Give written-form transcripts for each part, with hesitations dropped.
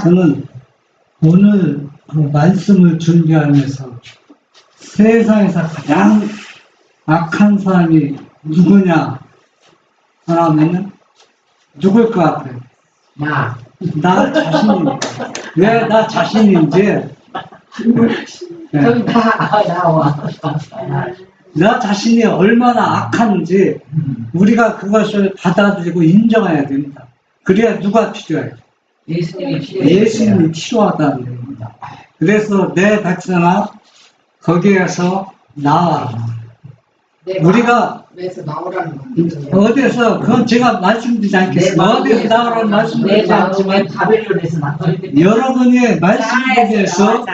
저는 오늘 그 말씀을 준비하면서 세상에서 가장 악한 사람이 누구냐 하면은 누굴 것 같아요? 나 자신입니다. 왜 나 자신인지 저기 다 나와. 나 자신이 얼마나 악한지 우리가 그것을 받아들이고 인정해야 됩니다. 그래야 누가 필요해요? 예수님이 필요해요. 예수님이 필요하다는 얘기입니다. 그래서 내 백성아 거기에서 나와라. 우리가 에서 나오라는 겁니다. 어디에서 그건 제가 말씀드리지 않겠습니다. 어디에서 나오라는 말씀드리지 않지만 바벨론에서 나와야 여러분의 말씀에 대해서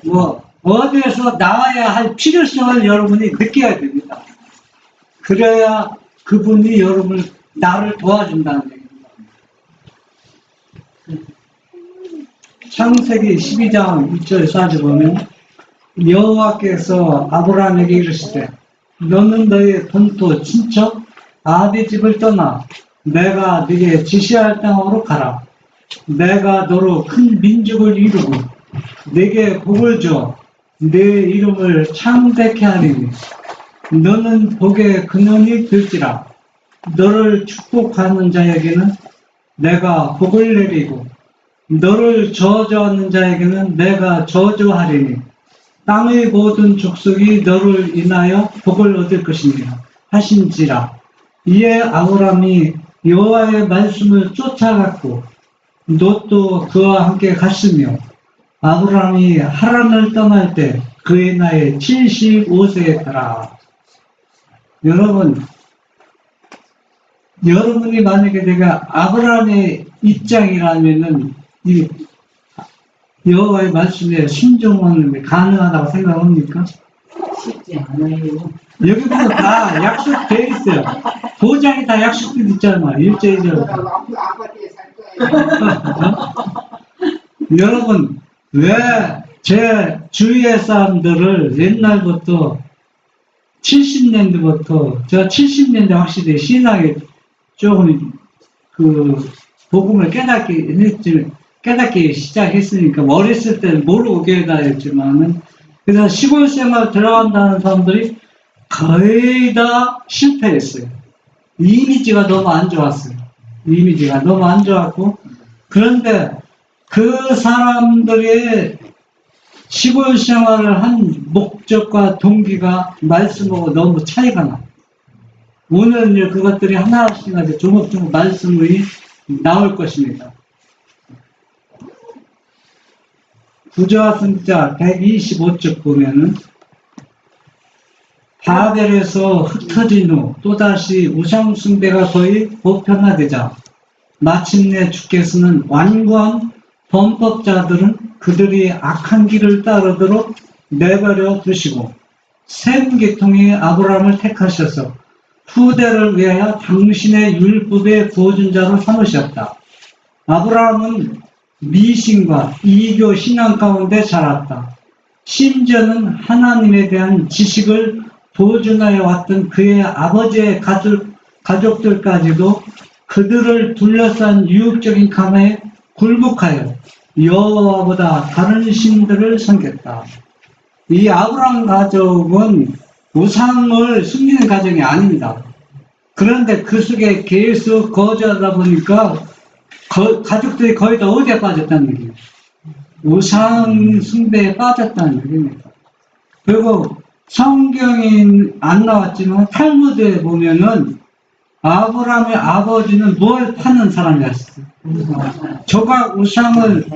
뭐 어디에서 나와야 할 필요성을 여러분이 느껴야 됩니다. 그래야 그분이 여러분을 나를 도와준다는 얘기입니다. 창세기 12장 1절에 따져보면 여호와께서 아브라함에게 이르시되 너는 너의 본토 친척 아비 집을 떠나 내가 네게 지시할 땅으로 가라. 내가 너로 큰 민족을 이루고 네게 복을 줘 네 이름을 창대케 하리니 너는 복의 근원이 될지라. 너를 축복하는 자에게는 내가 복을 내리고 너를 저주하는 자에게는 내가 저주하리니 땅의 모든 족속이 너를 인하여 복을 얻을 것입니다 하신지라. 이에 아브라함이 여호와의 말씀을 쫓아갔고 롯도 그와 함께 갔으며 아브라함이 하란을 떠날 때 그의 나이 75세였더라. 여러분이 만약에 내가 아브라함의 입장이라면은 이 여호와의 말씀에 순종하는 게 가능하다고 생각합니까? 쉽지 않아요. 여기 보면 다 약속되어 있어요. 도장이 다 약속되어 있잖아. 1절 2절. 아파트에 살 거예요. 여러분 왜 제 주위의 사람들을 옛날부터 70년대부터 제가 70년대 확실히 신앙에 조금 그 복음을 깨닫기 시작했으니까 어렸을 때는 모르고 교회 다녔지만은 그래서 시골 생활 들어간다는 사람들이 거의 다 실패했어요. 이미지가 너무 안 좋았어요. 이미지가 너무 안 좋았고 그런데 그 사람들의 시골 생활을 한 목적과 동기가 말씀하고 너무 차이가 나. 오늘 이제 그것들이 하나씩 조목조목 말씀이 나올 것입니다. 구저와 승자 125쪽 보면은 바벨에서 흩어진 후 또다시 우상숭배가 거의 보편화되자 마침내 주께서는 완고한 범법자들은 그들이 악한 길을 따르도록 내버려 두시고 셈 계통의 아브라함을 택하셔서 후대를 위하여 당신의 율법의 보존자로 삼으셨다. 아브라함은 미신과 이교 신앙 가운데 자랐다. 심지어는 하나님에 대한 지식을 보존하여 왔던 그의 아버지의 가족들까지도 그들을 둘러싼 유혹적인 감에 굴복하여 여호와보다 다른 신들을 섬겼다. 이 아브라함 가족은 우상을 숨기는 가정이 아닙니다. 그런데 그 속에 계속 거주하다 보니까 가족들이 거의 다 어디에 빠졌다는 얘기예요? 우상 숭배에 빠졌다는 얘기입니다. 그리고 성경이 안 나왔지만 탈무드에 보면은 아브라함의 아버지는 뭘 파는 사람이었어요? 조각 우상을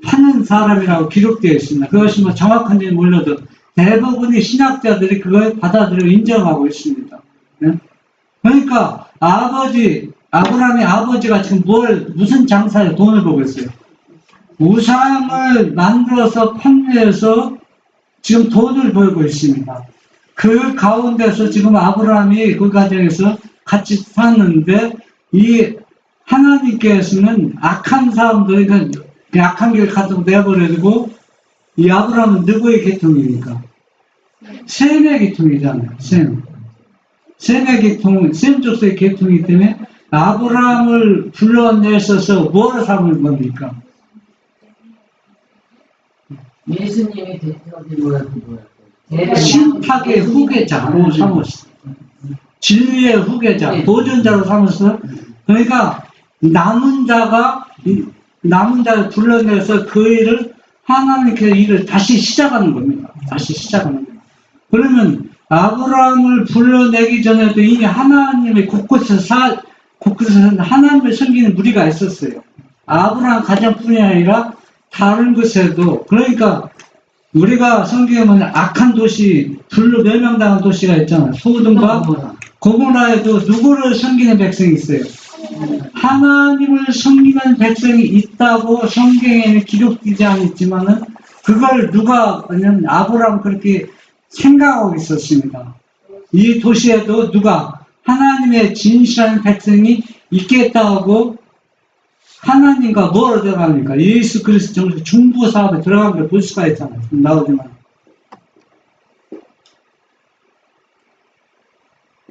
파는 사람이라고 기록되어 있습니다. 그것이 뭐 정확한지는 몰라도 대부분의 신학자들이 그걸 받아들이고 인정하고 있습니다. 네? 그러니까 아브라함의 아버지가 지금 무슨 장사에 돈을 벌고 있어요? 우상을 만들어서 판매해서 지금 돈을 벌고 있습니다. 그 가운데서 지금 아브라함이 그 가정에서 같이 사는데 이 하나님께서는 악한 사람들이 악한 길 가지고 내버려두고 이 아브라함은 누구의 계통입니까? 셈의 계통이잖아요. 셈의 계통은 셈 족속의 계통이기 때문에 아브라함을 불러내셔서 뭐를 삼은 겁니까? 예수님이 대표하지 뭐야. 신탁의 후계자로 삼았어. 진리의 후계자, 보존자로 삼았어. 그러니까 남은 자를 불러내서 그 일을 하나님께서 일을 다시 시작하는 겁니다. 다시 시작하는 겁니다. 그러면 아브라함을 불러내기 전에도 이미 하나님의 곳곳에서 하나님을 섬기는 무리가 있었어요. 아브라함 가정뿐이 아니라 다른 곳에도. 그러니까 우리가 성경에 보면 악한 도시, 불로 멸망당한 도시가 있잖아요. 소돔과 고모라에도 누구를 섬기는 백성이 있어요? 하나님을 섬기는 백성이 있다고 성경에는 기록되지 않았지만은 그걸 누가 그냥 아브라함 그렇게 생각하고 있었습니다. 이 도시에도 누가 하나님의 진실한 백성이 있겠다고 하나님과 뭘 들어갑니까? 예수 그리스도 정식 중보 사업에 들어간 걸 볼 수가 있잖아요. 나오지만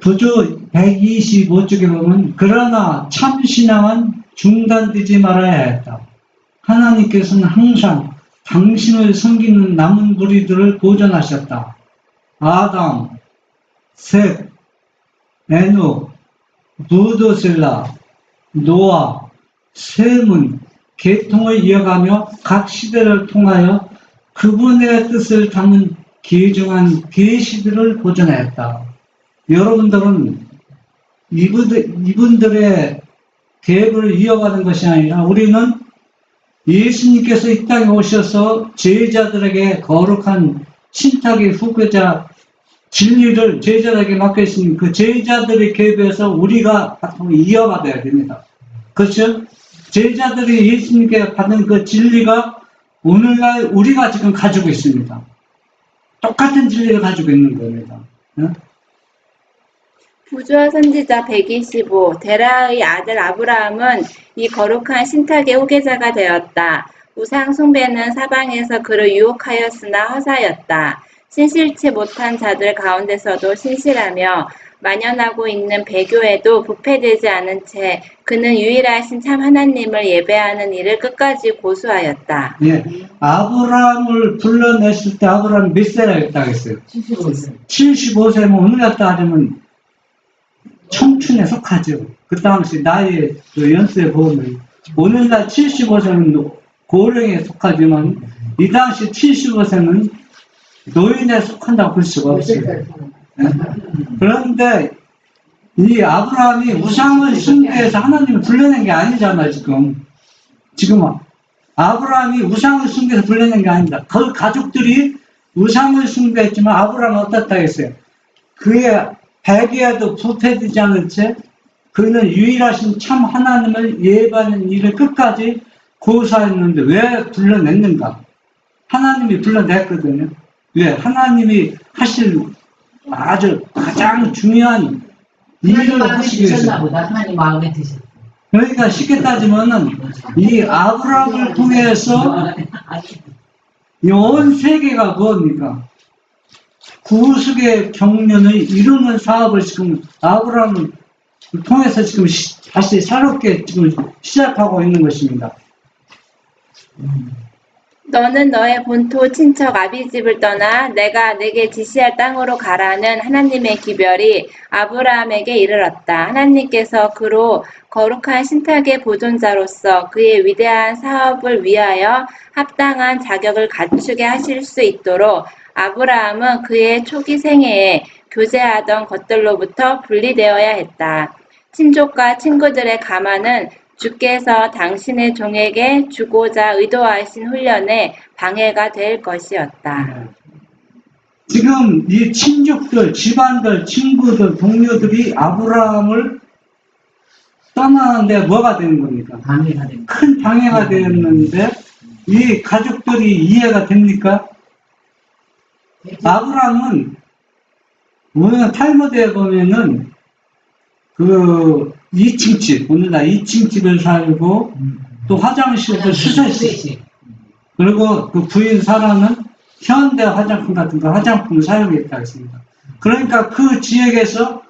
구조 125쪽에 보면 그러나 참신앙은 중단되지 말아야 했다. 하나님께서는 항상 당신을 섬기는 남은 무리들을 보존하셨다. 아담, 셋, 에녹, 무드셀라, 노아, 셈은 계통을 이어가며 각 시대를 통하여 그분의 뜻을 담은 귀중한 계시들을 보존하였다. 여러분들은 이분들의 계획을 이어가는 것이 아니라 우리는 예수님께서 이 땅에 오셔서 제자들에게 거룩한 신탁의 후계자 진리를 제자들에게 맡겨있으니 그 제자들의 계획에서 우리가 이어받아야 됩니다. 그렇죠? 제자들이 예수님께 받은 그 진리가 오늘날 우리가 지금 가지고 있습니다. 똑같은 진리를 가지고 있는 겁니다. 부조와 선지자 125 데라의 아들 아브라함은 이 거룩한 신탁의 후계자가 되었다. 우상 숭배는 사방에서 그를 유혹하였으나 허사였다. 신실치 못한 자들 가운데서도 신실하며 만연하고 있는 배교에도 부패되지 않은 채 그는 유일하신 참 하나님을 예배하는 일을 끝까지 고수하였다. 예, 아브라함을 불러냈을 때 아브라함 몇 세라였다고 했어요? 75세. 75세면 오늘날 따지면 청춘에 속하죠. 그 당시 나이의 연세에 보면 오늘날 75세는 고령에 속하지만 이 당시 75세는 노인에 속한다고 볼 수가 없어요. 그런데 이 아브라함이 우상을 숭배해서 하나님을 불러낸 게 아니잖아요. 지금 아브라함이 우상을 숭배해서 불러낸 게 아닙니다. 그 가족들이 우상을 숭배했지만 아브라함은 어떻다 했어요? 그의 배기에도 부패되지 않은 채 그는 유일하신 참 하나님을 예배하는 일을 끝까지 고수하였는데 왜 불러냈는가? 하나님이 불러냈거든요. 왜? 하나님이 하실 아주 가장 중요한 일을 하시기 위해서. 하나님 마음에 드셨다. 그러니까 쉽게 따지면은 이 아브라함을 통해서 이 온 세계가 뭡니까? 구속의 경륜을 이루는 사업을 지금 아브라함을 통해서 지금 다시 새롭게 지금 시작하고 있는 것입니다. 너는 너의 본토 친척 아비집을 떠나 내가 내게 지시할 땅으로 가라는 하나님의 기별이 아브라함에게 이르렀다. 하나님께서 그로 거룩한 신탁의 보존자로서 그의 위대한 사업을 위하여 합당한 자격을 갖추게 하실 수 있도록 아브라함은 그의 초기 생애에 교제하던 것들로부터 분리되어야 했다. 친족과 친구들의 가만은 주께서 당신의 종에게 주고자 의도하신 훈련에 방해가 될 것이었다. 지금 이 친족들, 집안들, 친구들, 동료들이 아브라함을 떠나는데 뭐가 되는 겁니까? 방해가 됩니다. 큰 방해가 되었는데 이 가족들이 이해가 됩니까? 아브라함은 오늘 탈무드에 보면은 그 2층 집, 오늘날 2층 집을 살고 또 화장실도 수세식, 그리고 그 부인 사라는 현대 화장품 같은 거 화장품을 사용했다 했습니다. 그러니까 그 지역에서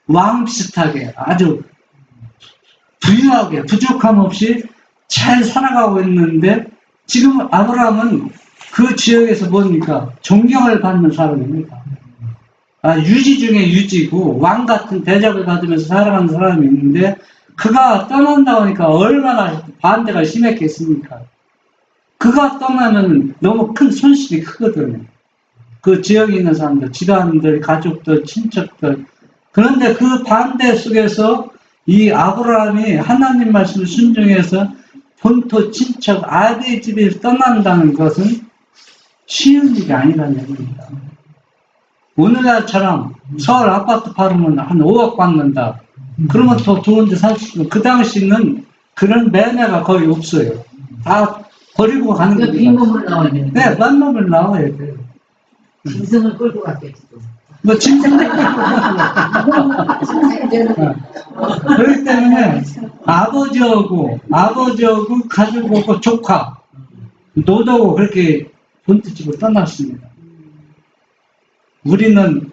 왕 비슷하게 아주 부유하게 부족함 없이 잘 살아가고 있는데 지금 아브라함은 그 지역에서 뭡니까? 존경을 받는 사람입니다. 유지 중에 유지고 왕 같은 대접을 받으면서 살아가는 사람이 있는데 그가 떠난다고 하니까 얼마나 반대가 심했겠습니까? 그가 떠나면 너무 큰 손실이 크거든요. 그 지역에 있는 사람들, 집안들, 가족들, 친척들. 그런데 그 반대 속에서 이 아브라함이 하나님 말씀을 순종해서 본토 친척 아비의 집에서 떠난다는 것은 쉬운 일이 아니라는 얘기입니다. 오늘날처럼 서울 아파트 팔으면 한 5억 받는다. 그러면 더 좋은 데 살 수 있고, 그 당시는 그런 매매가 거의 없어요. 다 버리고 가는 그 겁니다. 빈몸을 나와야 되는 네, 만남을 나와야 돼요. 짐승을 끌고 갔겠지 또. 뭐, 짐승 그렇기 때문에 아버지하고 가족하고 조카, 노도고 그렇게 본토집을 떠났습니다. 우리는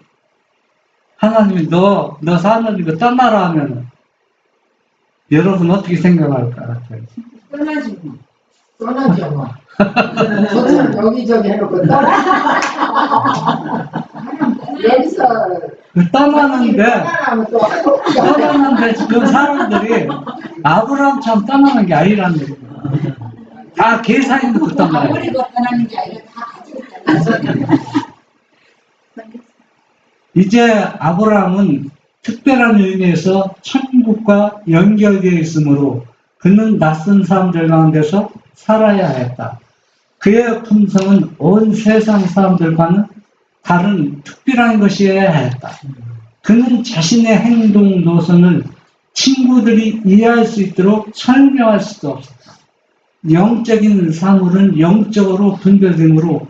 하나님이 너 사는 거 떠나라 하면 여러분 어떻게 생각할 것 같아요? 떠나지 뭐. 떠나죠 뭐. 저처럼 여기저기 해놓고 떠나. 여기서 떠나는데 떠나면 또 떠나는데 지금 사람들이 아브라함처럼 떠나는 게 아니라는 얘기예요. 다 계산이 놓고 떠나요. 버리고 떠나는 게 아니라 다 가지고 떠나. 이제 아브라함은 특별한 의미에서 천국과 연결되어 있으므로 그는 낯선 사람들 가운데서 살아야 했다. 그의 품성은 온 세상 사람들과는 다른 특별한 것이어야 했다. 그는 자신의 행동 노선을 친구들이 이해할 수 있도록 설명할 수도 없었다. 영적인 사물은 영적으로 분별되므로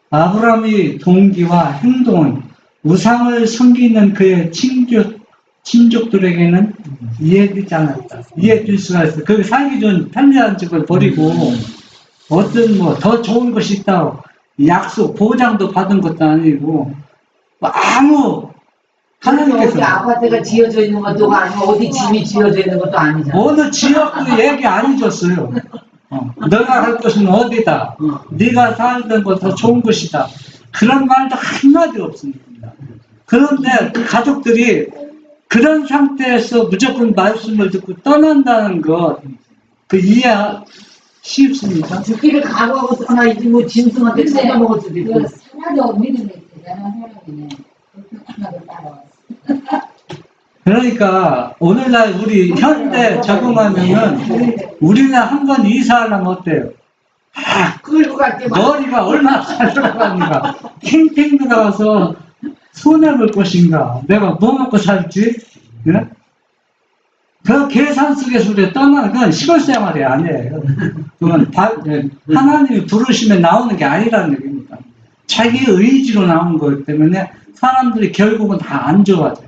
아브라함의 동기와 행동은 우상을 섬기는 그의 친족들에게는 이해되지 않았다. 이해될 수가 있어. 그 살기 좋은 편리한 집을 버리고 어떤 뭐 더 좋은 것이 있다고 약속, 보장도 받은 것도 아니고 뭐 아무 어디 하나님께서 아파트가 지어져 있는 것도 아니고 어디 집이 지어져 있는 것도 아니잖아. 어느 지역도 얘기 안 해줬어요. 너가 할 곳은 어디다. 네가 살던 곳 더 좋은 곳이다. 그런 말도 한마디 없습니다. 그런데 그 가족들이 그런 상태에서 무조건 말씀을 듣고 떠난다는 것, 그 이해 쉽습니까? 죽기를 각오하고 떠나야지 뭐 짐승한테 찾아먹을 수도 있고. 그 하나도 믿음이 대단한 사람이네. 하나도 따라왔어. 그러니까 오늘날 우리 현대 적응하면은 우리는 한 번 이사하려면 어때요? 끌고 갈게 막. 머리가 얼마나 잘 들어갑니까? 탱탱 들어가서 손해볼 것인가? 내가 뭐 먹고 살지? 예? 그 계산 속에서 우리가 떠나는 건 시골 생활이 아니에요. 그건 하나님이 부르시면 나오는 게 아니라는 얘기입니다. 자기 의지로 나온 거기 때문에 사람들이 결국은 다 안 좋아져요.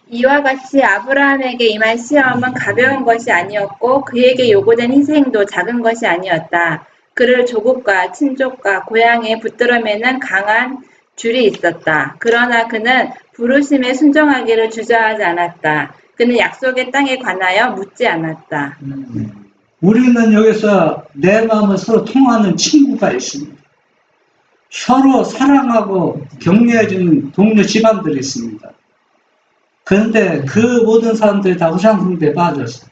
이와 같이 아브라함에게 임한 시험은 가벼운 것이 아니었고 그에게 요구된 희생도 작은 것이 아니었다. 그를 조국과 친족과 고향에 붙들어매는 강한 줄이 있었다. 그러나 그는 부르심에 순종하기를 주저하지 않았다. 그는 약속의 땅에 관하여 묻지 않았다. 우리는 여기서 내 마음을 서로 통하는 친구가 있습니다. 서로 사랑하고 격려해주는 동료 집안들이 있습니다. 그런데 그 모든 사람들이 다 우상숭배에 빠졌어요.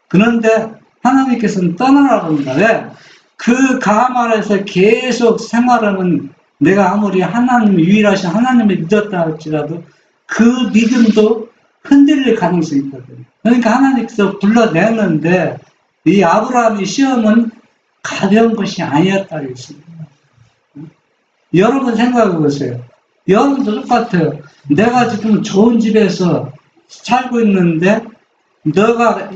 그런데 하나님께서는 떠나라고 합니다. 왜? 그 감 안에서 계속 생활하는 내가 아무리 하나님, 유일하신 하나님을 믿었다 할지라도 그 믿음도 흔들릴 가능성이 있거든요. 그러니까 하나님께서 불러내는데 이 아브라함의 시험은 가벼운 것이 아니었다 했습니다. 여러분 생각해 보세요. 여러분도 똑같아요. 내가 지금 좋은 집에서 살고 있는데 너가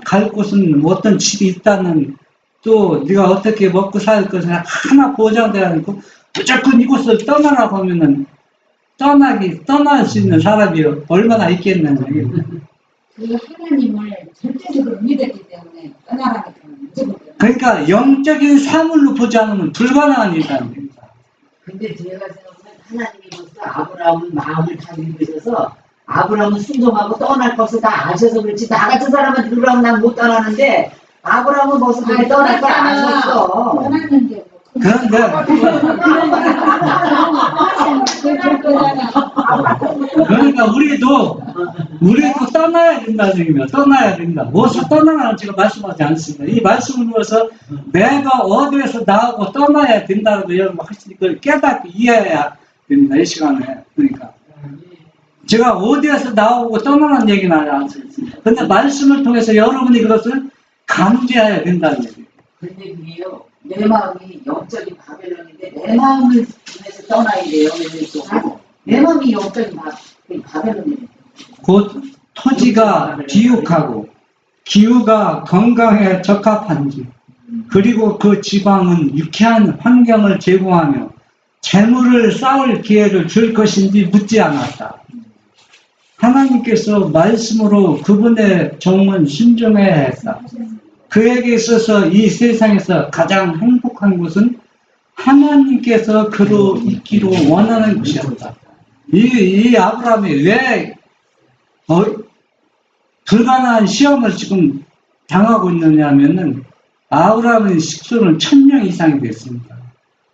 갈 곳은 어떤 집이 있다는 또 네가 어떻게 먹고 살 것을 하나 보장되어 있고 무조건 이곳을 떠나라고 하면은 떠날 수 있는 사람이 얼마나 있겠느냐. 그 하나님을 절대적으로 믿었기 때문에 떠나라니까 무조건. 그러니까 영적인 사물로 보지 않으면 불가능한 일입니다. 근데 제가 생각하면 하나님이 벌써 아브라함은 마음을 다 읽으셔서 아브라함은 순종하고 떠날 것을 다 아셔서 그렇지 나 같은 사람은 그러면 난 못 떠나는데 아브라함은 벌써 그렇게 떠날 걸 아셨어. 떠났는데 뭐. 그런데 그러니까 우리도 떠나야 된다는 얘기입니다. 떠나야 된다. 무엇을 떠나라는 제가 말씀하지 않습니다. 이 말씀을 보면서 내가 어디에서 나오고 떠나야 된다고 여러분 하시니까 깨닫고 이해해야 됩니다. 이 시간에. 그러니까 제가 어디에서 나오고 떠나라는 얘기는 하지 않습니다. 근데 말씀을 통해서 여러분이 그것을 감지해야 된다는 얘기예요. 근데 그게요 내 마음이 영적인 바벨론인데 내 마음을 통해서 떠나야 돼요. 내 마음이 영적인 바벨론이에요. 곧 토지가 비옥하고 기후가 건강에 적합한지 그리고 그 지방은 유쾌한 환경을 제공하며 재물을 쌓을 기회를 줄 것인지 묻지 않았다. 하나님께서 말씀으로 그분의 종은 순종해야 했다. 그에게 있어서 이 세상에서 가장 행복한 것은 하나님께서 그로 있기로 원하는 것이었다. 이 아브라함이 왜 불가능한 시험을 지금 당하고 있느냐 하면은 아브라함의 식수는 1000명 이상이 됐습니다.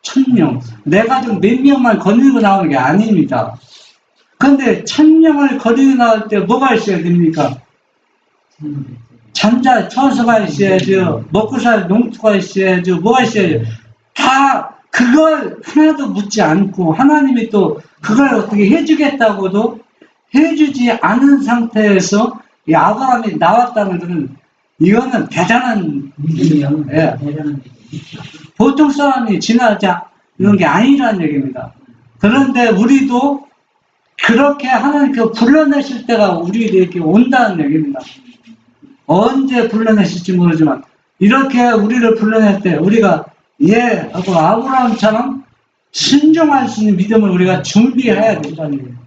1000명. 내 가족 몇 명만 거느리고 나오는 게 아닙니다. 그런데 1000명을 거느리고 나올 때 뭐가 있어야 됩니까? 잠잘 처소가 있어야죠. 먹고 살 농토가 있어야죠. 뭐가 있어야죠. 다 그걸 하나도 묻지 않고 하나님이 또 그걸 어떻게 해주겠다고도 해주지 않은 상태에서 이 아브라함이 나왔다는 것은 이거는 대단한 믿음이요. 예. 대단한 보통 사람이 지나지 이런 게 아니라는 얘기입니다. 그런데 우리도 그렇게 하나님께서 불러내실 때가 우리에게 온다는 얘기입니다. 언제 불러내실지 모르지만 이렇게 우리를 불러낼 때 우리가 하고 아브라함처럼 순종할 수 있는 믿음을 우리가 준비해야 된다는 얘기예요.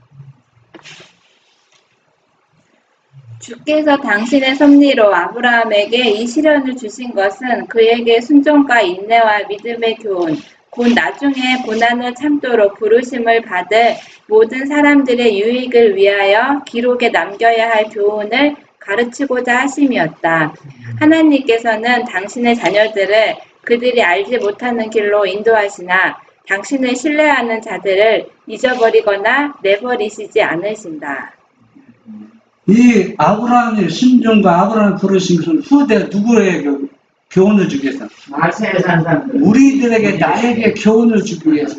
주께서 당신의 섭리로 아브라함에게 이 시련을 주신 것은 그에게 순종과 인내와 믿음의 교훈, 곧 나중에 고난을 참도록 부르심을 받을 모든 사람들의 유익을 위하여 기록에 남겨야 할 교훈을 가르치고자 하심이었다. 하나님께서는 당신의 자녀들을 그들이 알지 못하는 길로 인도하시나 당신을 신뢰하는 자들을 잊어버리거나 내버리시지 않으신다. 이 아브라함의 순종과 아브라함을 부르신 것은 후대 누구에게 교훈을 주기 위해서? 말세에 사는 사람들. 우리들에게 나에게 교훈을 주기 위해서.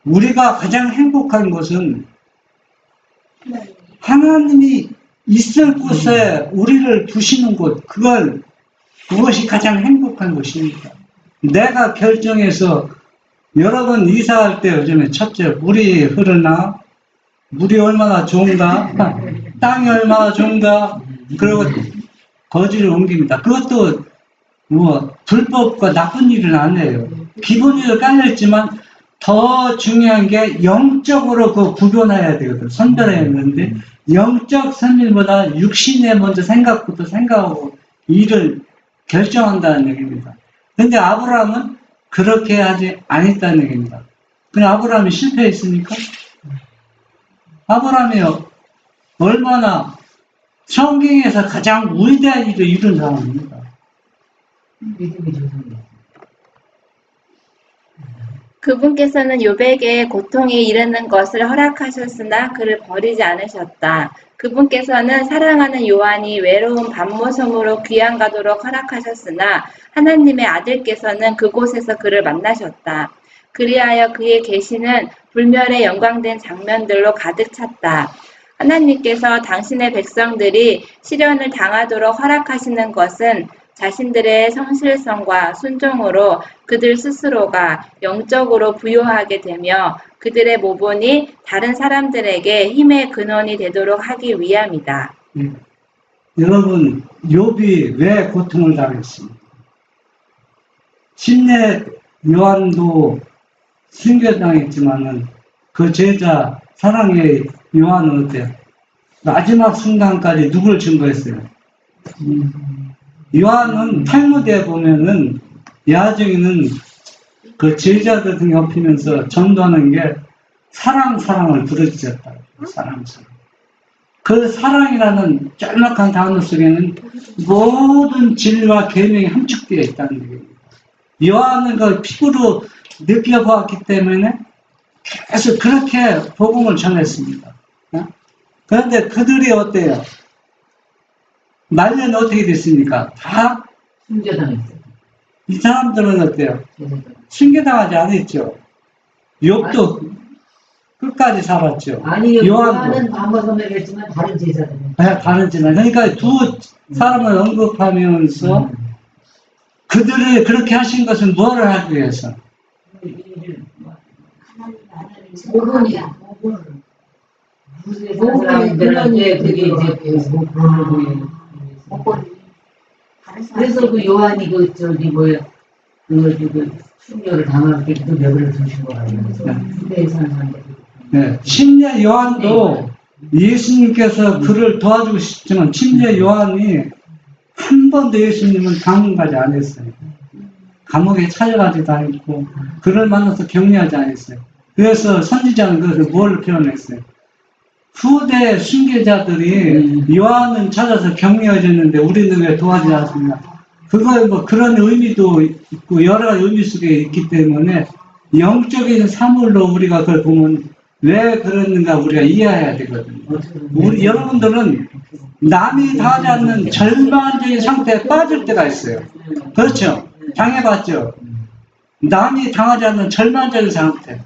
우리가 가장 행복한 것은 하나님이 있을 곳에 우리를 두시는 곳, 그것이 가장 행복한 것입니다. 내가 결정해서 여러분 이사할 때 요즘에 첫째 물이 흐르나, 물이 얼마나 좋은가, 땅이 얼마나 좋은가, 그리고 거지를 옮깁니다. 그것도 불법과 나쁜 일은 아니에요. 기본적으로 깔려있지만 더 중요한 게 영적으로 구분해야 되거든. 선별해야 되는데 영적 선별보다 육신에 먼저 생각부터 생각하고 일을 결정한다는 얘기입니다. 근데 아브라함은 그렇게 하지 않았다는 얘기입니다. 그럼 아브라함이 실패했습니까? 아브라함이 얼마나 성경에서 가장 위대한 일을 이룬 사람입니다. 믿음이 좋습니다. 그분께서는 욥에게 고통이 이르는 것을 허락하셨으나 그를 버리지 않으셨다. 그분께서는 사랑하는 요한이 외로운 밤모섬으로 귀양 가도록 허락하셨으나 하나님의 아들께서는 그곳에서 그를 만나셨다. 그리하여 그의 계시는 불멸의 영광된 장면들로 가득 찼다. 하나님께서 당신의 백성들이 시련을 당하도록 허락하시는 것은 자신들의 성실성과 순종으로 그들 스스로가 영적으로 부요하게 되며 그들의 모본이 다른 사람들에게 힘의 근원이 되도록 하기 위함이다. 여러분, 욥이 왜 고통을 당했습니까? 침례 요한도 순교당했지만은 그 제자 사랑의 요한은 어때요? 마지막 순간까지 누굴 증거했어요? 요한은 탈무드에 보면은 야중에는 그 제자들 등에 엎히면서 전도하는 게 사랑을 부르짖었다. 사랑. 그 사랑이라는 짤막한 단어 속에는 모든 진리와 계명이 함축되어 있다는 얘기입니다. 요한은 그 피부로 느껴보았기 때문에 계속 그렇게 복음을 전했습니다. 그런데 그들이 어때요? 말년 어떻게 됐습니까? 다 순교당했어요. 이 사람들은 어때요? 순교당하지 않았죠. 욥도 끝까지 살았죠. 아니, 요한도. 요한은 밤모섬에 했지만 다른 제자들은. 다르지만 그러니까 두 사람을 언급하면서 그들을 그렇게 하신 것은 뭐를 하기 위해서? 모본이야. 무슨 사람들한테 그게 이제 모본을 그래서 그 요한이 그 저기 뭐야 그 순교를 당할 때그 벽을 두신 거 같아요. 후대에 사는 사람들. 네. 침례 요한도 예수님께서 그를 도와주고 싶지만 침례 요한이 한 번도 예수님은 당분까지 안 했어요. 감옥에 찾아가지도 않고 그를 만나서 격려하지 않았어요. 그래서 선지자는 그것을 뭘 표현했어요? 후대 순교자들이 요한은 찾아서 격려해줬는데 우리는 왜 도와주지 않습니까? 그거 뭐 그런 의미도 있고 여러 가지 의미 속에 있기 때문에 영적인 사물로 우리가 그걸 보면 왜 그랬는가 우리가 이해해야 되거든요. 우리 여러분들은 남이 당하지 않는 절망적인 상태에 빠질 때가 있어요. 그렇죠? 당해봤죠? 남이 당하지 않는 절망적인 상태.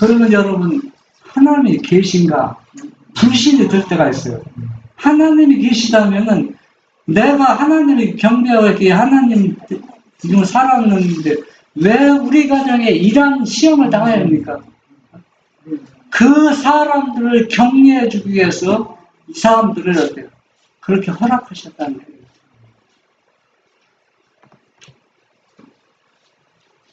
그러면 여러분 하나님이 계신가? 불신이 들 때가 있어요. 하나님이 계시다면은 내가 하나님이 경배하고 이렇게 하나님 지금 살았는데 왜 우리 가정에 이런 시험을 당해야 합니까? 그 사람들을 격려해 주기 위해서 이 사람들을 어때요? 그렇게 허락하셨다는 거예요.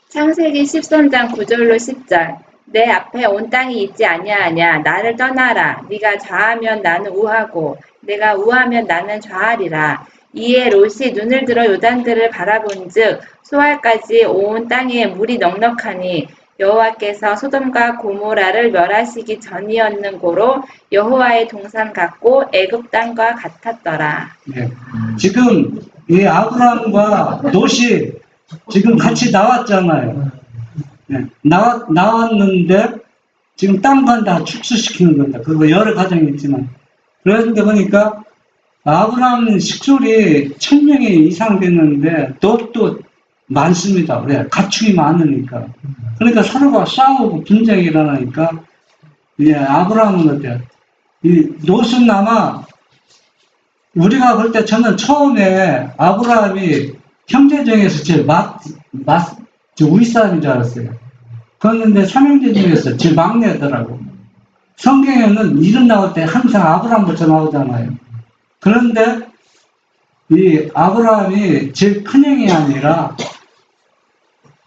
창세기 13장 9절로 10절 내 앞에 온 땅이 있지 아니하냐 나를 떠나라 네가 좌하면 나는 우하고 내가 우하면 나는 좌하리라. 이에 롯이 눈을 들어 요단들을 바라본즉 소알까지 온 땅에 물이 넉넉하니 여호와께서 소돔과 고모라를 멸하시기 전이었는 고로 여호와의 동산 같고 애굽 땅과 같았더라. 네. 지금 이 아브라함과 롯이 지금 같이 나왔잖아요. 네. 나왔는데 지금 땅만 다 축소시키는 겁니다. 그거 여러 가정이 있지만 그런데 보니까 아브라함 식솔이 1000명이 이상 됐는데 롯도 많습니다. 왜? 가축이 많으니까. 그러니까 서로가 싸우고 분쟁이 일어나니까 아브라함은 어때요? 이 롯은 아마 우리가 볼 때 저는 처음에 아브라함이 형제 중에서 제일 우리 사람인 줄 알았어요. 그런데 삼형제 중에서 제일 막내더라고. 성경에는 이름 나올 때 항상 아브라함부터 나오잖아요. 그런데 이 아브라함이 제일 큰형이 아니라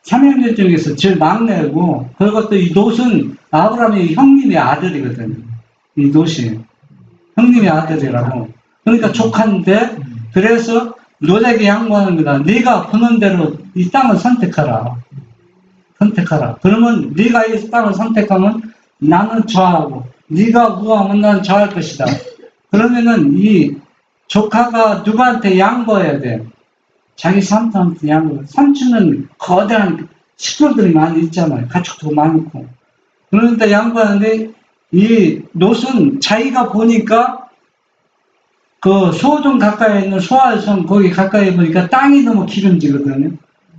삼형제 중에서 제일 막내고 그리고 또 이 롯은 아브라함이 형님의 아들이거든요. 이 롯이 형님의 아들이라고. 그러니까 조카인데 그래서 롯에게 양보하는 거다. 네가 보는 대로 이 땅을 선택하라. 그러면 네가 이 땅을 선택하면 나는 좌하고 네가 우하면 나는 좌할 것이다. 그러면은 이 조카가 누구한테 양보해야 돼? 자기 삼촌한테 양보. 삼촌은 거대한 식구들이 많이 있잖아요. 가축도 많고. 그런데 양반인데 이 롯은 자기가 보니까 그 소돔 가까이에 있는 소알성 거기 가까이 보니까 땅이 너무 기름지거든요.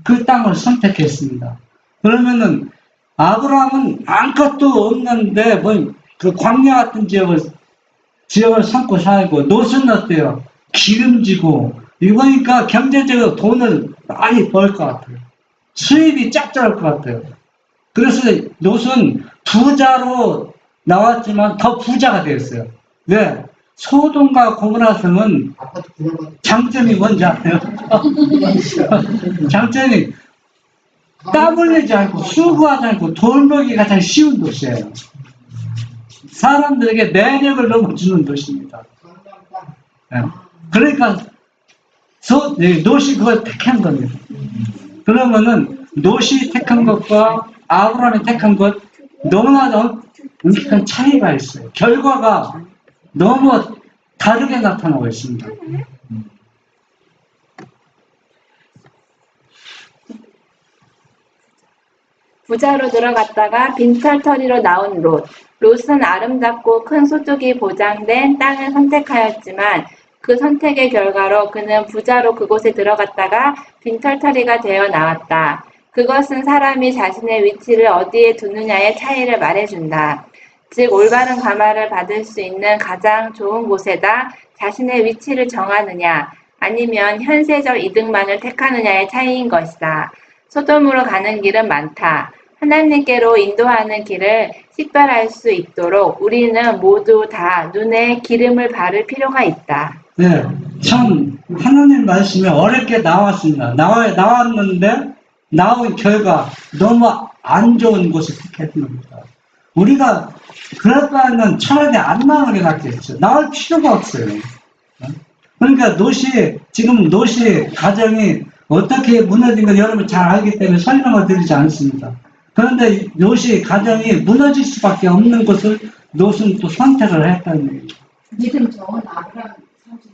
그 땅을 선택했습니다. 그러면은 아브라함은 아무것도 없는데 뭐 그 광야 같은 지역을 삼고 살고, 롯은 어때요? 기름지고 이거니까 경제적으로 돈을 많이 벌 것 같아요. 수입이 짭짤할 것 같아요. 그래서 롯은 부자로 나왔지만 더 부자가 되었어요. 왜? 소돔과 고모라성은 아파트 분양받고 장점이 뭔지 아세요? 장점이 땀 흘리지 않고 수고하지 않고 돈 벌기 가장 쉬운 도시예요. 사람들에게 매력을 너무 주는 도시입니다. 예. 그러니까 롯이 그걸 택한 겁니다. 그러면은 롯이 택한 것과 아브라함이 택한 것 너무나 엄청난 차이가 있어요. 결과가 너무 다르게 나타나고 있습니다. 부자로 들어갔다가 빈털터리로 나온 롯. 롯은 아름답고 큰 소득이 보장된 땅을 선택하였지만 그 선택의 결과로 그는 부자로 그곳에 들어갔다가 빈털터리가 되어 나왔다. 그것은 사람이 자신의 위치를 어디에 두느냐의 차이를 말해준다. 즉 올바른 감화를 받을 수 있는 가장 좋은 곳에다 자신의 위치를 정하느냐 아니면 현세적 이득만을 택하느냐의 차이인 것이다. 소돔으로 가는 길은 많다. 하나님께로 인도하는 길을 식별할 수 있도록 우리는 모두 다 눈에 기름을 바를 필요가 있다. 네, 참 하나님 말씀이 어렵게 나왔습니다. 나왔는데 나온 결과 너무 안 좋은 곳을 택했던 겁니다. 우리가 그럴 바에는 차라리 안 나오는 게 낫겠죠. 나올 필요가 없어요. 그러니까 지금 롯이 가정이 어떻게 무너진 걸 여러분 잘 알기 때문에 설명을 드리지 않습니다. 그런데 롯이 가정이 무너질 수밖에 없는 것을 롯은 또 선택을 했다는 얘기죠. 믿음 좋은 아브라함 삼촌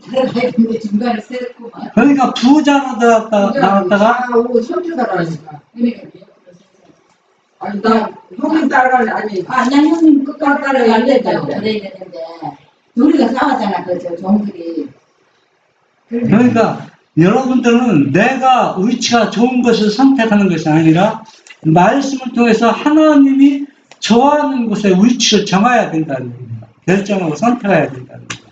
따라와가지고 중간에 세웠구만. 그러니까 부자로 나왔다가 오, 손주 따라가니까. 그러니까 아니, 나 형님 따라가려 아니. 난 형님 끝까지 따라가야 따라가려고 된다고. 그래야 되는데 우리가 싸웠잖아 그 종들이. 그러니까 여러분들은 내가 위치가 좋은 것을 선택하는 것이 아니라 말씀을 통해서 하나님이 좋아하는 곳에 위치를 정해야 된다는 겁니다. 결정하고 선택해야 된다는 겁니다.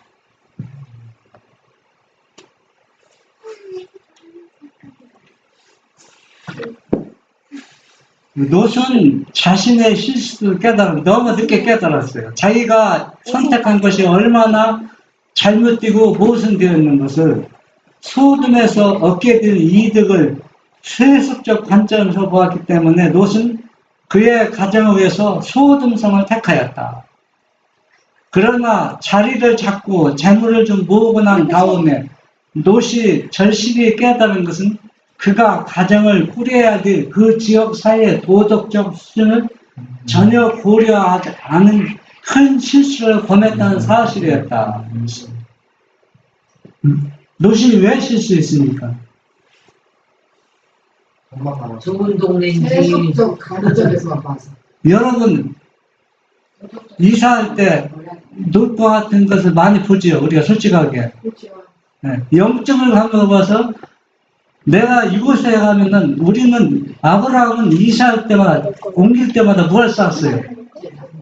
롯은 자신의 실수를 너무 늦게 깨달았어요. 자기가 선택한 것이 얼마나 잘못되고 모순되었는 것을 소돔에서 얻게 된 이득을 세속적 관점에서 보았기 때문에 롯은 그의 가정을 위해서 소돔성을 택하였다. 그러나 자리를 잡고 재물을 좀 모으고 난 다음에 롯이 절실히 깨달은 것은 그가 가정을 꾸려야 될 그 지역 사회의 도덕적 수준을 전혀 고려하지 않은 큰 실수를 범했다는 사실이었다. 롯이 왜 실수했습니까? 좁은 동네인지 세속적 관점에서만 봐서. 여러분 이사할 때 롯과 같은 것을 많이 보지요. 우리가 솔직하게. 그렇죠. 네, 영적을 한번 봐서 내가 이곳에 가면은 우리는 아브라함은 이사할 때마다 옮길 때마다 뭘 쌓았어요?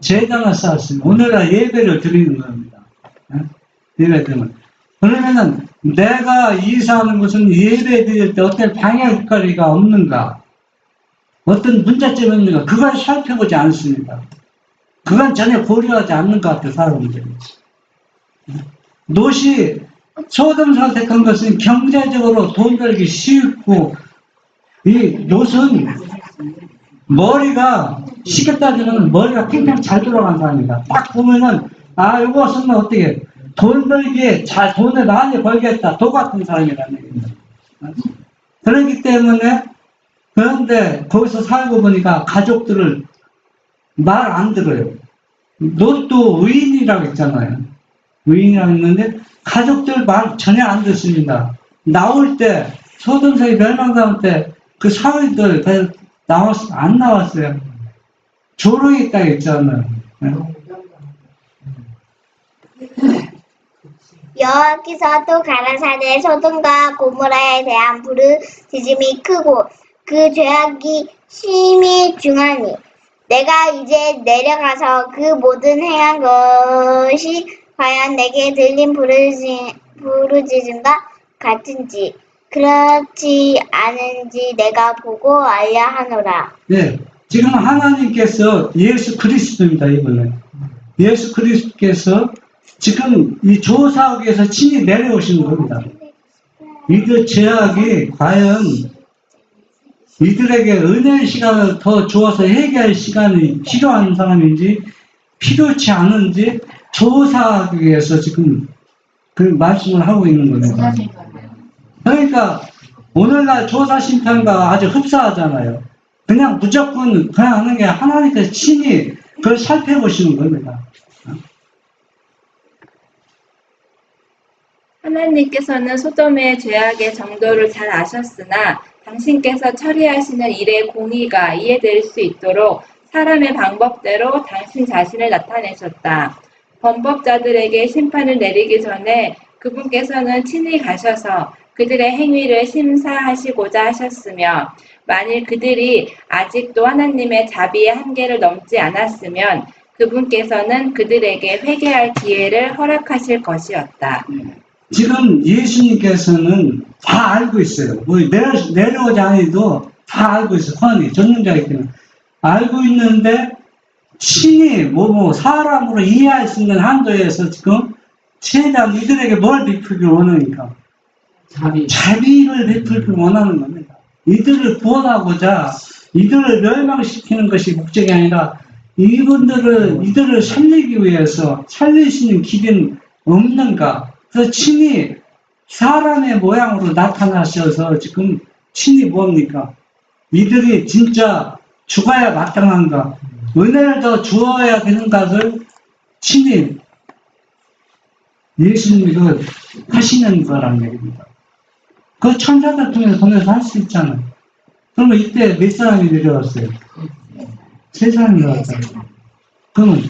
제단을 쌓았어요. 오늘날 예배를 드리는 겁니다. 네? 예배 드리면 그러면은 내가 이사하는 곳은 예배 드릴 때 어떤 방해거리가 없는가? 어떤 문제점이 있는가? 그걸 살펴보지 않습니다. 그건 전혀 고려하지 않는 것 같아요, 사람들이. 롯이 소돔 선택한 것은 경제적으로 돈 벌기 쉽고, 이 롯은 머리가, 쉽게 따지면 머리가 굉장히 잘 돌아간 사람입니다. 딱 보면은, 이것은 어떻게, 돈 벌기에 돈을 많이 벌겠다. 도 같은 사람이라는 얘기입니다. 그렇기 때문에, 그런데 거기서 살고 보니까 가족들을 말 안 들어요. 롯도 의인이라고 했잖아요. 의인이라고 했는데, 가족들 말 전혀 안 듣습니다. 나올 때, 소돔성이 멸망당할 때, 그 사회들 다 안 나왔어요. 조롱이 딱 있잖아요. 네. 여호와께서 또 가라사대 소돔과 고모라에 대한 부르짖음이 크고 그 죄악이 심히 중하니 내가 이제 내려가서 그 모든 행한 것이 과연 내게 들린 부르짖음과 같은지 그렇지 않은지 내가 보고 알려 하노라. 네. 지금 하나님께서 예수 그리스도입니다, 이번에. 예수 그리스도께서 지금 이 조사국에서 친히 내려오시는 겁니다. 이들 죄악이 과연 이들에게 은혜의 시간을 더 주어서 회개할 시간이 필요한 사람인지 필요치 않은지 조사국에서 지금 그 말씀을 하고 있는 겁니다. 그러니까 오늘날 조사 심판과 아주 흡사하잖아요. 그냥 무조건 그냥 하는 게 하나님께서 친히 그걸 살펴보시는 겁니다. 하나님께서는 소돔의 죄악의 정도를 잘 아셨으나 당신께서 처리하시는 일의 공의가 이해될 수 있도록 사람의 방법대로 당신 자신을 나타내셨다. 범법자들에게 심판을 내리기 전에 그분께서는 친히 가셔서 그들의 행위를 심사하시고자 하셨으며 만일 그들이 아직도 하나님의 자비의 한계를 넘지 않았으면 그분께서는 그들에게 회개할 기회를 허락하실 것이었다. 지금 예수님께서는 다 알고 있어요. 뭐 내려오지 않아도 다 알고 있어요. 허니 전능자이기 때문에 알고 있는데 친히 사람으로 이해할 수 있는 한도에서 지금 최대한 이들에게 뭘 베풀기를 원하니까 자비를 베풀기를 원하는 겁니다. 이들을 구원하고자 이들을 멸망시키는 것이 목적이 아니라 이들을 살리기 위해서 살릴 수 있는 길은 없는가? 그래서 친히 사람의 모양으로 나타나셔서 지금 친히 뭡니까? 이들이 진짜 죽어야 마땅한가? 은혜를 더 주어야 되는 것을 친히 예수님이 하시는 거란 얘기입니다. 그 천사들 통해서 보내서 할 수 있잖아요. 그러면 이때 몇 사람이 내려왔어요? 세 사람이 내려왔잖아요. 그러면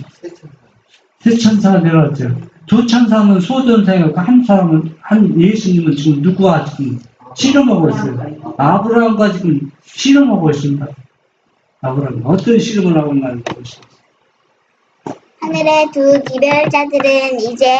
세 천사가 내려왔죠. 두 천사는 소돔상이었고 한 예수님은 지금 누구와 지금 씨름하고 있어요. 아브라함과 지금 씨름하고 있습니다. 아브라함 어떤 씨름을 하고 있나 보시죠. 하늘의 두 기별자들은 이제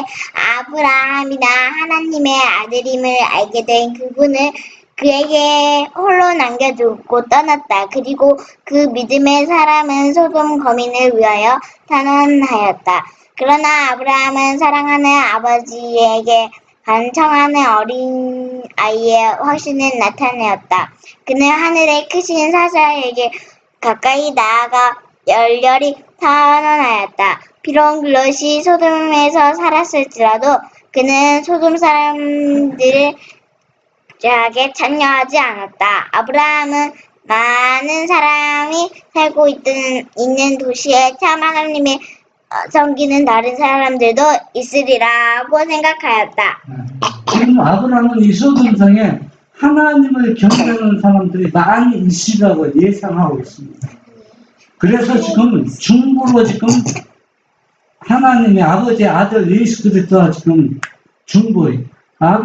아브라함이나 하나님의 아들임을 알게 된 그분을 그에게 홀로 남겨두고 떠났다. 그리고 그 믿음의 사람은 소돔 거민을 위하여 탄원하였다. 그러나 아브라함은 사랑하는 아버지에게 간청하는 어린 아이의 확신을 나타내었다. 그는 하늘의 크신 사자에게 가까이 나아가 열렬히 탄원하였다. 비록 롯이 소돔에서 살았을지라도 그는 소돔 사람들을 죄악에 참여하지 않았다. 아브라함은 많은 사람이 살고 있는 도시에 참 하나님의 섬기는 다른 사람들도 있으리라고 생각하였다. 지금 아브라함은 이 소돔성에 하나님을 경배하는 사람들이 많이 있으리라고 예상하고 있습니다. 그래서 지금 중보로 지금 하나님의 아버지의 아들 예수 그리스도가 지금 중보예요.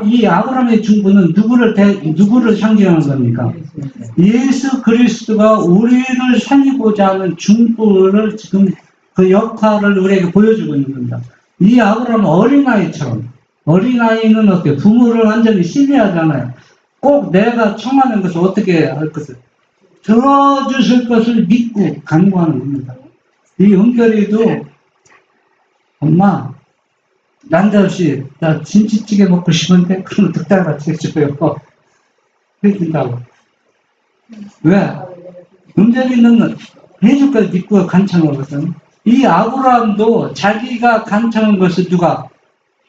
이 아브라함의 중보는 누구를 상징하는 겁니까? 예수 그리스도가 우리를 살리고자 하는 중보를 지금 그 역할을 우리에게 보여주고 있는 겁니다. 이 아브라함은 어린아이처럼, 어린아이는 어떻게 부모를 완전히 신뢰하잖아요. 꼭 내가 청하는 것을 어떻게 할 것을 들어주실 것을 믿고 간구하는 겁니다. 이 은결이도 엄마 난자없이 나 김치찌개 먹고 싶은데 그러면 득달같이 해줘요. 해준다고. 왜? 은결이는 해줄 걸 믿고 간청하거든. 이 아브라함도 자기가 간청한 것을 누가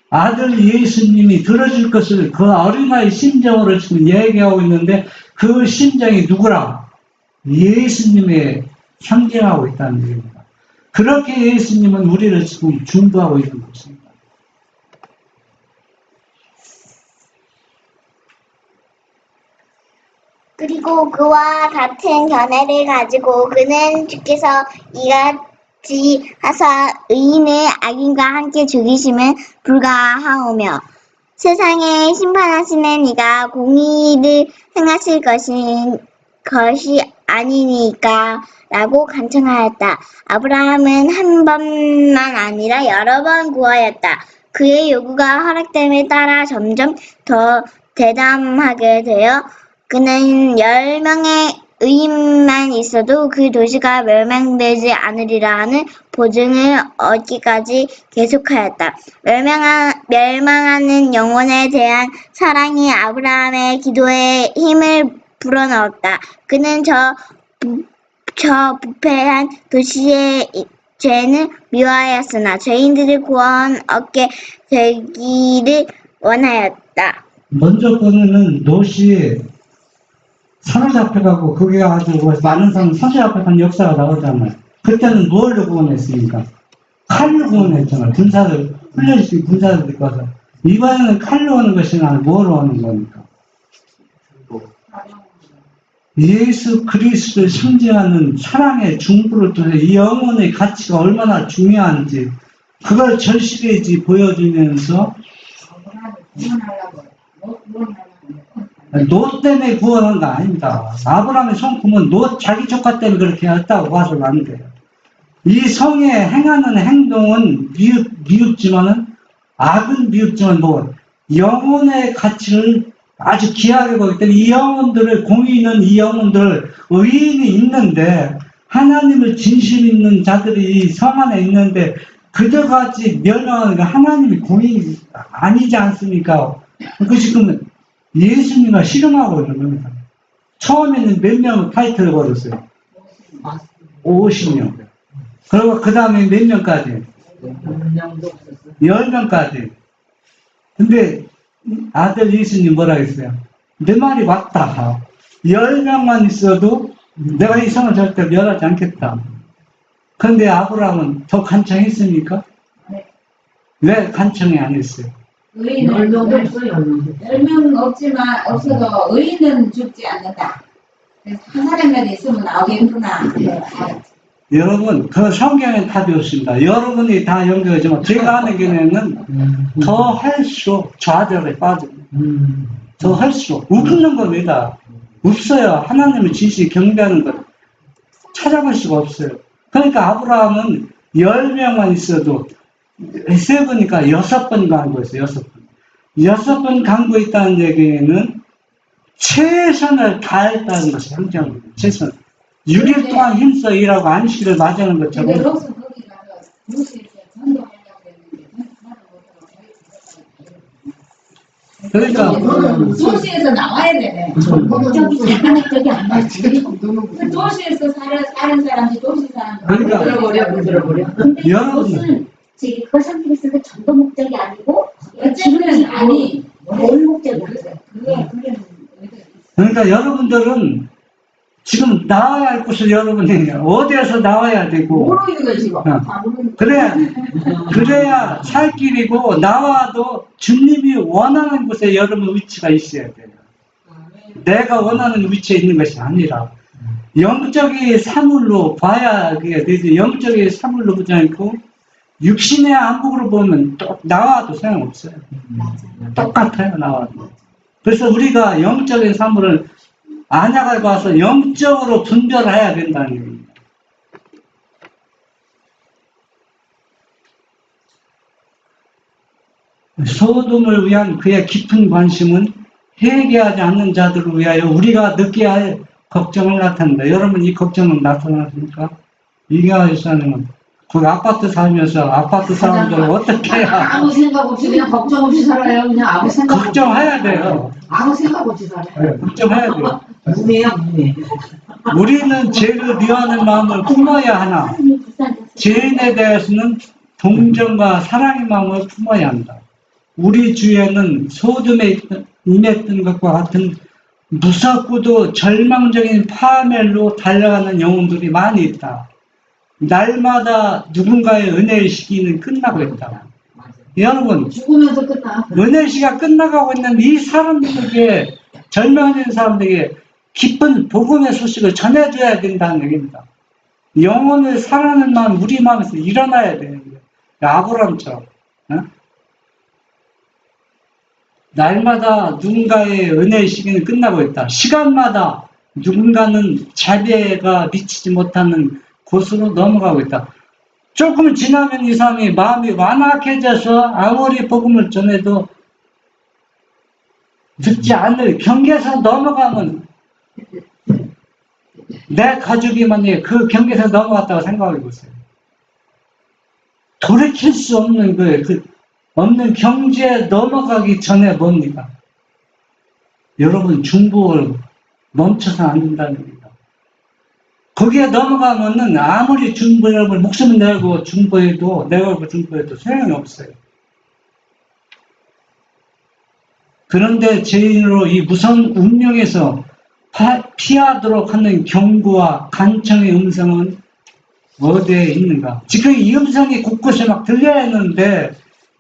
아들 예수님이 들어줄 것을 그 어린아이 심정으로 지금 얘기하고 있는데 그 심정이 누구라? 예수님의 상징하고 있다는 얘기입니다. 그렇게 예수님은 우리를 지금 중보하고 있는 것입니다. 그리고 그와 같은 견해를 가지고 그는 주께서 이같이 하사 의인의 악인과 함께 죽이심은 불가하오며 세상에 심판하시는 이가 공의를 행하실 것이 아니니까 라고 간청하였다. 아브라함은 한 번만 아니라 여러 번 구하였다. 그의 요구가 허락됨에 따라 점점 더 대담하게 되어 그는 10명의 의인만 있어도 그 도시가 멸망되지 않으리라 하는 보증을 얻기까지 계속하였다. 멸망하는 영혼에 대한 사랑이 아브라함의 기도에 힘을 불어넣었다. 그는 저 부패한 도시의 죄는 미워하였으나 죄인들의 구원 얻게 되기를 원하였다. 먼저 거는 롯이 사로잡혀가고 그게 아주 많은 사람 사로잡혀간 역사가 나오잖아요. 그때는 뭘로 구원했습니까? 칼로 구원했잖아요. 군사를 훈련시킨 군사들이 가서 이번에는 칼로 오는 것이 아니라 뭐로 오는 겁니까? 예수 그리스도를 상징하는 사랑의 중부를 통해 이 영혼의 가치가 얼마나 중요한지 그걸 절실히 보여주면서 롯 때문에 구원한 거 아닙니다. 아브라함의 성품은 롯 자기 조카 때문에 그렇게 했다고 봐서는 안 돼요. 이 성에 행하는 행동은 미흡지만은 악은 미흡지만 영혼의 가치를 아주 귀하게 보기 때문에 이 영혼들을 공의 있는 이 영혼들 의인이 있는데 하나님을 진심 있는 자들이 이 성 안에 있는데 그들같이 멸망하는 게 하나님이 공의 아니지 않습니까? 그것이 그러면 예수님과 실험하고 있는 겁니다. 처음에는 몇 명을 타이틀을 걸었어요? 50명. 그리고 그 다음에 몇 명까지? 10명까지. 근데 아들 예수님 뭐라 했어요? 내 말이 맞다. 10명만 있어도 내가 이 성을 절대 멸하지 않겠다. 그런데 아브라함은 더 간청했습니까? 왜 간청이 안 했어요? 의인은 10명도 없어요. 10명 없어도 의인은 죽지 않는다. 그래서 한 사람이라도 있으면 나오겠구나. 여러분, 그 성경에 답이 없습니다. 여러분이 다 연결하지만 제가 하는 경우에는 더 할수록 좌절에 빠집니다. 더 할수록 웃는 겁니다. 없어요. 하나님을 진실히 경배하는 것 찾아볼 수가 없어요. 그러니까 아브라함은 10명만 있어도 세보니까 6번 간구했어요. 6번. 6번 간구했다는 얘기는 최선을 다했다는 것이 상징입니다. 최선. 6일 동안 힘써 일하고 안식일을 맞이하는 것처럼. 근데 롯은 거기 가서 도시에서 전도하려고 했는데 그러니까 도시에서 나와야 되네. 목적이 안 맞지. 그 도시에서 사는 사람이 도시 사람. 그러니까 들어버려. 근데 여러분. 그것은 지금 그걸 상징해서 전도 목적이 아니고 어쨌든 아니 뭘 목적이야? 그게 그러니까 여러분들은 지금 나와야 할 곳을 여러분이 어디에서 나와야 되고 모르는 거지 지금. 그래야 살 길이고 나와도 주님이 원하는 곳에 여러분 위치가 있어야 돼요. 내가 원하는 위치에 있는 것이 아니라 영적인 사물로 봐야 그게 되지. 영적인 사물로 보지 않고 육신의 안목으로 보면 나와도 소용없어요. 똑같아요. 나와도. 그래서 우리가 영적인 사물을 안약을 봐서 영적으로 분별을 해야 된다는 얘기입니다. 소돔을 위한 그의 깊은 관심은 회개하지 않는 자들을 위하여 우리가 느껴야 할 걱정을 나타낸다. 여러분 이 걱정은 나타났습니까? 이경아 집사님은 그 아파트 살면서 아파트 사람들을 어떻게 해야 아무 생각 없이 그냥 걱정 없이 살아요. 그냥 아무 생각 없이. 걱정해야 돼요. 아무 생각 없이 살아요. 네, 걱정해야 돼요. 무해야 무해. 우리는 죄를 미워하는 마음을 품어야 하나 죄인에 대해서는 동정과 사랑의 마음을 품어야 한다. 우리 주위에는 소돔에 임했던 것과 같은 무섭고도 절망적인 파멸로 달려가는 영혼들이 많이 있다. 날마다 누군가의 은혜의 시기는 끝나고 있다. 여러분, 죽으면서 끝나. 은혜의 시기가 끝나가고 있는데 이 사람들에게 절망하는 사람들에게 기쁜 복음의 소식을 전해줘야 된다는 얘기입니다. 영혼을 사랑하는 마음 우리 마음에서 일어나야 되는 거예요. 아브라함처럼. 어? 날마다 누군가의 은혜의 시기는 끝나고 있다. 시간마다 누군가는 자비가 미치지 못하는 곳으로 넘어가고 있다. 조금 지나면 이 사람이 마음이 완악해져서 아무리 복음을 전해도 듣지 않을 경계에서 넘어가면 내 가족이 만약에 그 경계에서 넘어갔다고 생각해 보세요. 돌이킬 수 없는 거예요. 그 없는 경지에 넘어가기 전에 뭡니까? 여러분 중보를 멈춰서 안 된다는 겁니다. 거기에 넘어가면은 아무리 중보를 목숨 내고 중보해도 내고 중보해도 소용이 없어요. 그런데 죄인으로 이 무서운 운명에서 피하도록 하는 경고와 간청의 음성은 어디에 있는가? 지금 이 음성이 곳곳에 막 들려야 했는데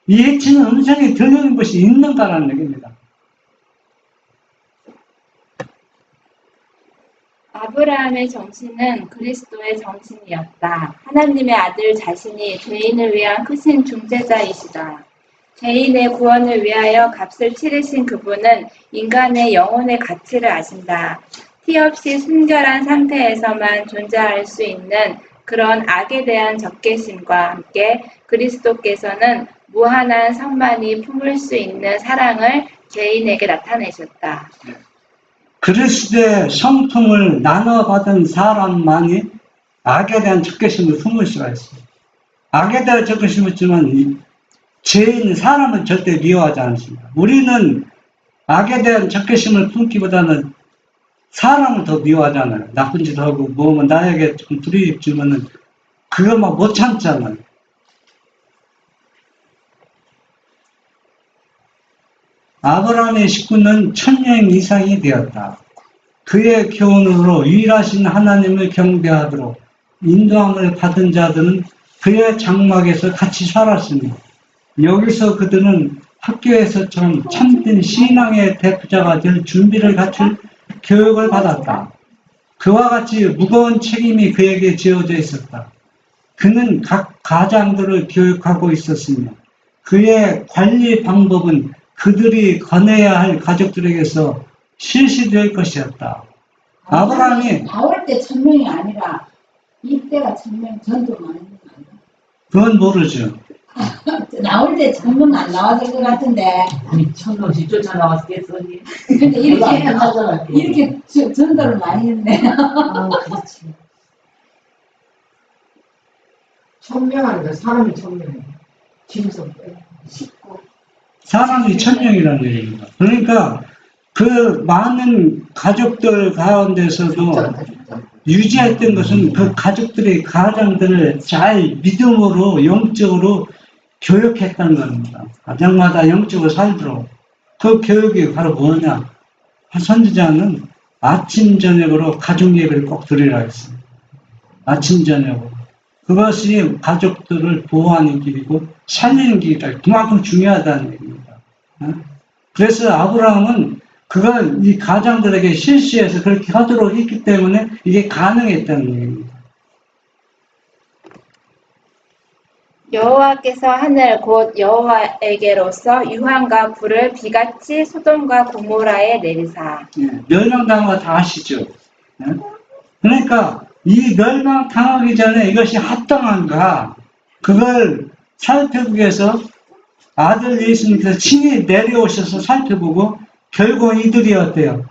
이 해치는 음성이 들리는 것이 있는가라는 얘기입니다. 아브라함의 정신은 그리스도의 정신이었다. 하나님의 아들 자신이 죄인을 위한 크신 중재자이시다. 죄인의 구원을 위하여 값을 치르신 그분은 인간의 영혼의 가치를 아신다. 티 없이 순결한 상태에서만 존재할 수 있는 그런 악에 대한 적개심과 함께 그리스도께서는 무한한 성만이 품을 수 있는 사랑을 죄인에게 나타내셨다. 그리스도의 성품을 나눠받은 사람만이 악에 대한 적개심을 품을 수가 있어요. 악에 대한 적개심을 있지만 죄인 사람은 절대 미워하지 않습니다. 우리는 악에 대한 적개심을 품기보다는 사람을 더 미워하잖아요. 나쁜 짓 하고 뭐 나에게 좀 불이익 주면은 그거 막 못 참잖아요. 아브라함의 식구는 1000년 이상이 되었다. 그의 교훈으로 유일하신 하나님을 경배하도록 인도함을 받은 자들은 그의 장막에서 같이 살았으며 여기서 그들은 학교에서처럼 참된 신앙의 대표자가 될 준비를 갖출 교육을 받았다. 그와 같이 무거운 책임이 그에게 지어져 있었다. 그는 각 가장들을 교육하고 있었으며 그의 관리 방법은 그들이 거내야 할 가족들에게서 실시될 것이었다. 아브라함이 나올 때 1000명이 아니라 이때가 1000명 전도 많은 거 아니야? 그건 모르죠. 나올 때 1000명 안 나왔을 것 같은데 아니, 1000명씩 쫓아나왔겠어니? 근데 이렇게 전도를 많이 했네. 그렇지. 1000명 아니라 사람이 1000명이에요. 짐승 빼. 사람이 1000명이라는 얘기입니다. 그러니까 그 많은 가족들 가운데서도 유지했던 것은 그 가족들의 가장들을 잘 믿음으로 영적으로 교육했다는 겁니다. 가정마다 영적으로 살도록. 그 교육이 바로 뭐냐? 선지자는 아침 저녁으로 가족 예배를 꼭 드리라 했습니다. 아침 저녁으로. 그것이 가족들을 보호하는 길이고 살리는 길이다. 그만큼 중요하다는 얘기입니다. 그래서 아브라함은 그걸 이 가장들에게 실시해서 그렇게 하도록 했기 때문에 이게 가능했다는 얘기입니다. 여호와께서 하늘 곧 여호와에게로서 유황과 불을 비같이 소돔과 고모라에 내리사. 멸망당한 거 다 아시죠? 그러니까 이 멸망당하기 전에 이것이 합당한가 그걸 살펴보기 위해서 아들 예수님께서 친히 내려오셔서 살펴보고 결국 이들이 어때요?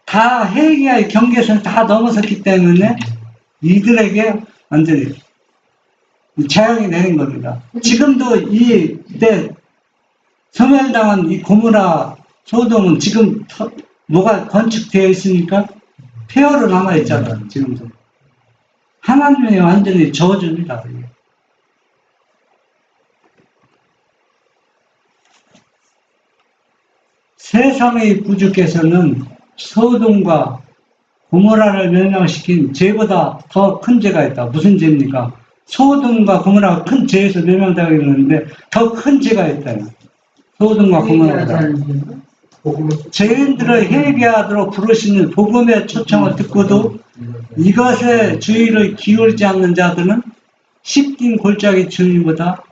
다 회개의 경계선을 다 넘어섰기 때문에 이들에게 완전히 재앙이 내린 겁니다. 지금도 이때 소멸당한 이 고모라 소돔은 지금 뭐가 건축되어 있으니까 폐허로 남아있잖아요. 지금도. 하나님의 완전히 저주입니다. 세상의 구주께서는 소돔과 고모라를 멸망시킨 죄보다 더 큰 죄가 있다. 무슨 죄입니까? 소돔과 고모라가 큰 죄에서 멸망당했는데 더 큰 죄가 있다. 소돔과 고모라가. 죄인들을 회개하도록 부르시는 복음의 초청을 듣고도 이것에 주의를 기울이지 않는 자들은 씹긴 골짜기 주인보다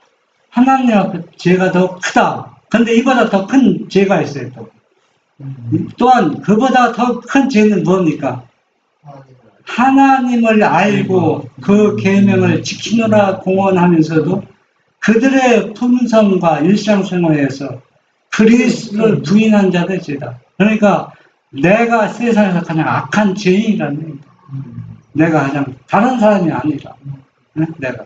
하나님 앞에 죄가 더 크다. 근데 이보다 더 큰 죄가 있어요. 또한 그보다 더 큰 죄는 뭡니까? 하나님을 알고 그 계명을 지키노라 공언하면서도 그들의 품성과 일상생활에서 그리스도를 부인한 자들의 죄다. 그러니까 내가 세상에서 가장 악한 죄인이라는 얘기다. 내가 가장 다른 사람이 아니라. 내가.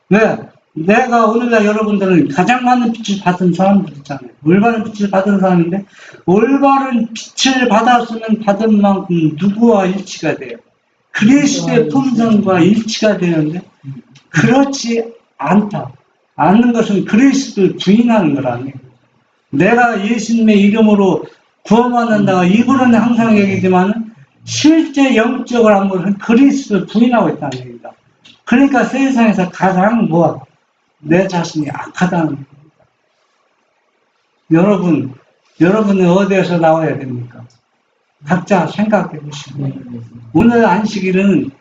왜? 내가 오늘날 여러분들은 가장 많은 빛을 받은 사람들 있잖아요. 올바른 빛을 받은 사람인데 올바른 빛을 받았으면 받은 만큼 누구와 일치가 돼요? 그리스도의 품성과 일치가 되는데 그렇지 않다. 않는 것은 그리스도를 부인하는 거라는 거예요. 내가 예수님의 이름으로 구원받는다고 입으로는 항상 얘기지만 실제 영적으로 한 것은 그리스도를 부인하고 있다는 얘기입니다. 그러니까 세상에서 가장 내 자신이 악하다는 겁니다. 여러분은 어디에서 나와야 됩니까? 각자 생각해 보시고 오늘 안식일은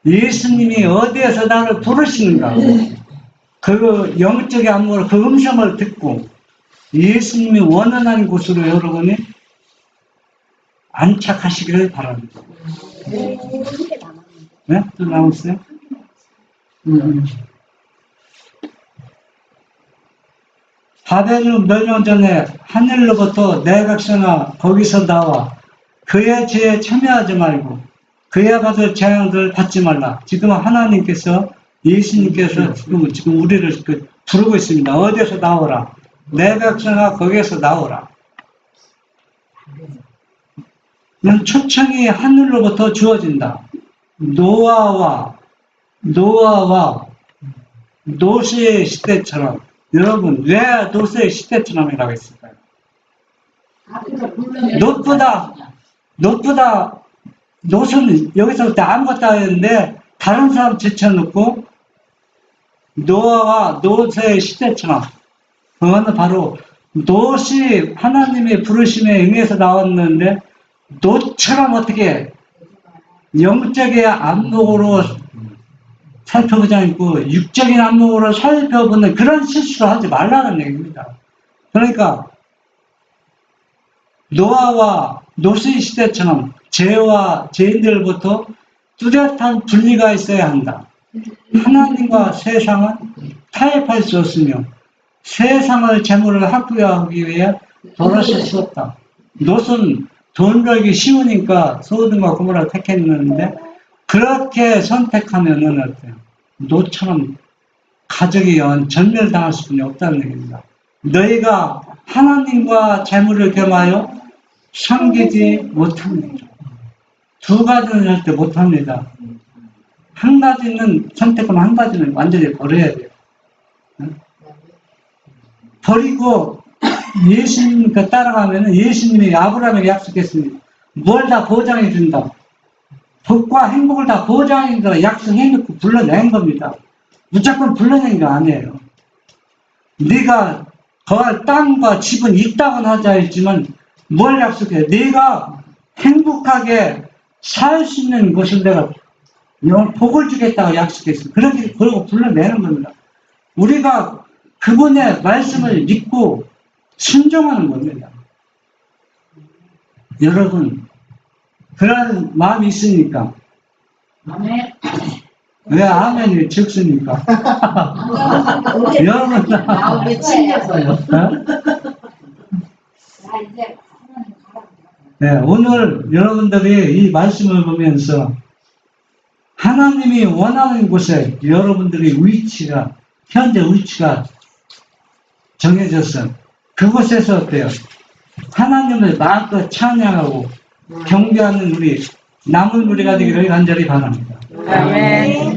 예수님이 어디에서 나를 부르시는가 그 영적인 안목으로 그 음성을 듣고 예수님이 원하는 곳으로 여러분이 안착하시기를 바랍니다. 네? 또 남았어요? 바벨론 멸망 전에 하늘로부터 내 백성아 거기서 나와 그의 죄에 참여하지 말고 그의 받을 재앙들을 받지 말라. 지금 하나님께서 예수님께서 지금 우리를 부르고 있습니다. 어디에서 나오라. 내 백성아 거기에서 나오라. 이런 초청이 하늘로부터 주어진다. 노아와 노스의 시대처럼 여러분 왜 노스의 시대처럼이라고 했을까요? 노스는 여기서부터 아무것도 안 했는데 다른 사람 제쳐놓고 노아와 노스의 시대처럼 그거는 바로 노시 하나님의 부르심에 응해서 나왔는데 노처럼 어떻게 영적인 안목으로 살펴보지 않고 육적인 안목으로 살펴보는 그런 실수를 하지 말라는 얘기입니다. 그러니까 노아와 노스의 시대처럼 죄와 죄인들부터 뚜렷한 분리가 있어야 한다. 하나님과 세상은 타협할 수 없으며 세상을 재물을 확보하기 위해 돌아설 수 없다. 롯은 돈 벌기 쉬우니까 소돔과 고모라를 택했는데 그렇게 선택하면은 어때요? 롯처럼 가족이 전멸당할 수밖에 없다는 얘기입니다. 너희가 하나님과 재물을 겸하여 섬기지 못합니다. 두 가지는 절대 못합니다. 한 가지는 선택하면 한 가지는 완전히 버려야 돼요. 버리고 예수님 따라가면 예수님이 아브라함에게 약속했습니다. 뭘 다 보장해 준다. 복과 행복을 다 보장해 준다. 약속해놓고 불러낸 겁니다. 무조건 불러낸 게 아니에요. 네가 거할 땅과 집은 있다고는 하자 했지만 뭘 약속해? 네가 행복하게 살 수 있는 곳을 내가 복을 주겠다고 약속했어요. 그러고 불러내는 겁니다. 우리가 그분의 말씀을 믿고 순종하는 겁니다. 여러분, 그런 마음이 있으니까. 아멘. 왜 아멘이 적습니까? 여러분, 마음이 찔려서요. 나 이제 하나님 가라. 네, 오늘 여러분들이 이 말씀을 보면서 하나님이 원하는 곳에 여러분들의 위치가, 현재 위치가 정해졌어. 그곳에서 어때요? 하나님을 마음껏 찬양하고 경배하는 우리 남은 우리가 되기를 간절히 바랍니다. 아멘.